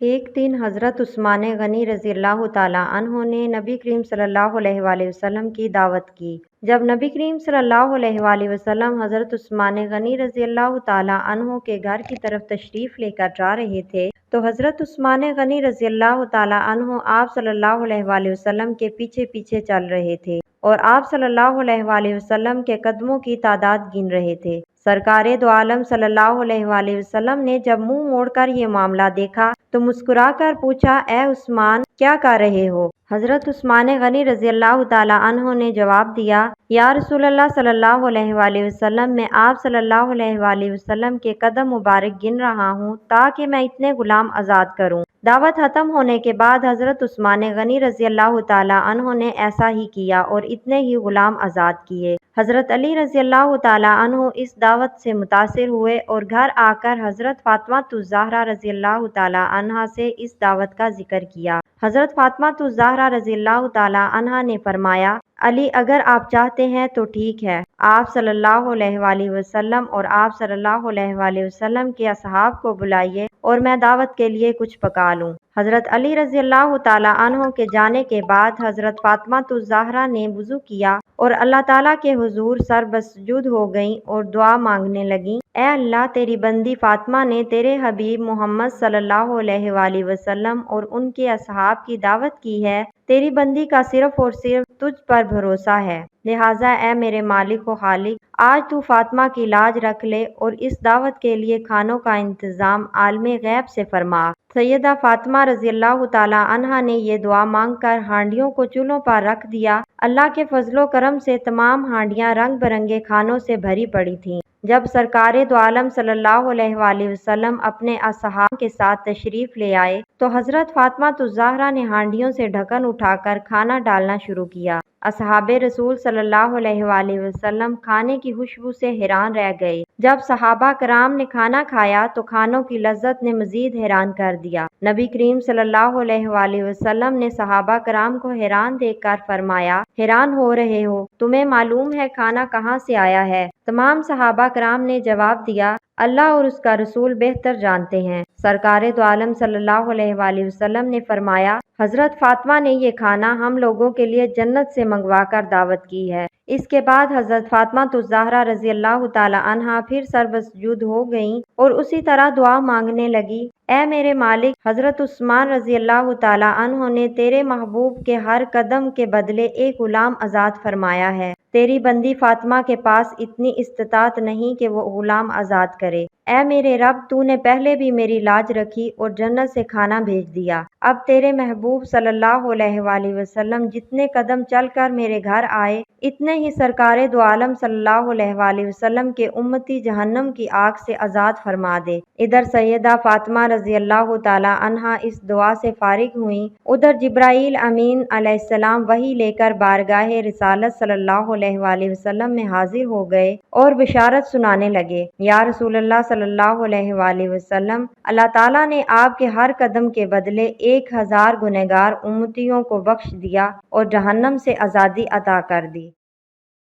ایک دن حضرت عثمان غنی رضی اللہ تعالیٰ عنہ نے نبی کریم صلی اللہ علیہ وآلہ وسلم کی دعوت کی۔ جب نبی کریم صلی اللہ علیہ وآلہ وسلم حضرت عثمان غنی رضی اللہ تعالیٰ عنہ کے گھر کی طرف تشریف لے کر جا رہے تھے تو حضرت عثمان غنی رضی اللہ تعالیٰ عنہ آپ صلی اللہ علیہ وآلہ وسلم کے پیچھے پیچھے چل رہے تھے اور آپ صلی اللہ علیہ وآلہ وسلم کے قدموں کی تعداد گن رہے تھے۔ سرکار دو عالم صلی اللہ علیہ وآلہ وسلم نے جب منہ موڑ کر یہ معاملہ دیکھا تو مسکرا کر پوچھا، اے عثمان، کیا کر رہے ہو؟ حضرت عثمان غنی رضی اللہ تعالیٰ عنہ نے جواب دیا، یا رسول اللہ صلی اللہ علیہ وآلہ وسلم، میں آپ صلی اللہ علیہ وآلہ وسلم کے قدم مبارک گن رہا ہوں تاکہ میں اتنے غلام آزاد کروں۔ دعوت ختم ہونے کے بعد حضرت عثمان غنی رضی اللہ تعالیٰ عنہ نے ایسا ہی کیا اور اتنے ہی غلام آزاد کیے۔ حضرت علی رضی اللہ تعالیٰ عنہ اس دعوت سے متاثر ہوئے اور گھر آ کر حضرت فاطمہ الزہرا رضی اللہ تعالیٰ عنہا سے اس دعوت کا ذکر کیا۔ حضرت فاطمہ الزہرا رضی اللہ تعالیٰ عنہا نے فرمایا، علی، اگر آپ چاہتے ہیں تو ٹھیک ہے، آپ صلی اللہ علیہ وآلہ وسلم اور آپ صلی اللہ علیہ وآلہ وسلم کے اصحاب کو بلائیے اور میں دعوت کے لیے کچھ پکا لوں۔ حضرت علی رضی اللہ تعالیٰ عنہ کے جانے کے بعد حضرت فاطمہ الزہرا نے وضو کیا اور اللہ تعالیٰ کے حضور سر بسجود ہو گئیں اور دعا مانگنے لگیں، اے اللہ، تیری بندی فاطمہ نے تیرے حبیب محمد صلی اللہ علیہ وآلہ وسلم اور ان کے اصحاب کی دعوت کی ہے، تیری بندی کا صرف اور صرف تجھ پر بھروسہ ہے، لہٰذا اے میرے مالک و خالق، آج تو فاطمہ کی لاج رکھ لے اور اس دعوت کے لیے کھانوں کا انتظام عالم غیب سے فرما۔ سیدہ فاطمہ رضی اللہ تعالیٰ عنہا نے یہ دعا مانگ کر ہانڈیوں کو چولہوں پر رکھ دیا۔ اللہ کے فضل و کرم سے تمام ہانڈیاں رنگ برنگے کھانوں سے بھری پڑی تھیں۔ جب سرکار دو عالم صلی اللہ علیہ وآلہ وسلم اپنے اصحاب کے ساتھ تشریف لے آئے تو حضرت فاطمہ الزہرا نے ہانڈیوں سے ڈھکن اٹھا کر کھانا ڈالنا شروع کیا۔ اصحاب رسول صلی اللہ علیہ وآلہ وسلم کھانے کی خوشبو سے حیران رہ گئے۔ جب صحابہ کرام نے کھانا کھایا تو کھانوں کی لذت نے مزید حیران کر دیا۔ نبی کریم صلی اللہ علیہ وآلہ وسلم نے صحابہ کرام کو حیران دیکھ کر فرمایا، حیران ہو رہے ہو؟ تمہیں معلوم ہے کھانا کہاں سے آیا ہے؟ تمام صحابہ کرام نے جواب دیا، اللہ اور اس کا رسول بہتر جانتے ہیں۔ سرکار دو عالم صلی اللہ علیہ وآلہ وسلم نے فرمایا، حضرت فاطمہ نے یہ کھانا ہم لوگوں کے لیے جنت سے منگوا کر دعوت کی ہے۔ اس کے بعد حضرت فاطمہ الزہرا رضی اللہ تعالیٰ عنہا پھر سر بسجود ہو گئیں اور اسی طرح دعا مانگنے لگی، اے میرے مالک، حضرت عثمان رضی اللہ تعالیٰ عنہ نے تیرے محبوب کے ہر قدم کے بدلے ایک غلام آزاد فرمایا ہے، تیری بندی فاطمہ کے پاس اتنی استطاعت نہیں کہ وہ غلام آزاد کرے۔ اے میرے رب، تو نے پہلے بھی میری لاج رکھی اور جنت سے کھانا بھیج دیا، اب تیرے محبوب صلی اللہ علیہ وآلہ وسلم جتنے قدم چل کر میرے گھر آئے اتنے ہی سرکار دو عالم صلی اللہ علیہ وآلہ وسلم کے امتی جہنم کی آگ سے آزاد فرما دے۔ ادھر سیدہ فاطمہ رضی اللہ تعالیٰ عنہا اس دعا سے فارغ ہوئیں، ادھر جبرائیل امین علیہ السلام وحی لے کر بارگاہ رسالت صلی اللہ علیہ وآلہ وسلم میں حاضر ہو گئے اور بشارت سنانے لگے، یا رسول اللہ صلی اللہ علیہ وآلہ وسلم، اللہ تعالیٰ نے آپ کے ہر قدم کے بدلے 1000 گنہگار امتیوں کو بخش دیا اور جہنم سے آزادی عطا کر دی۔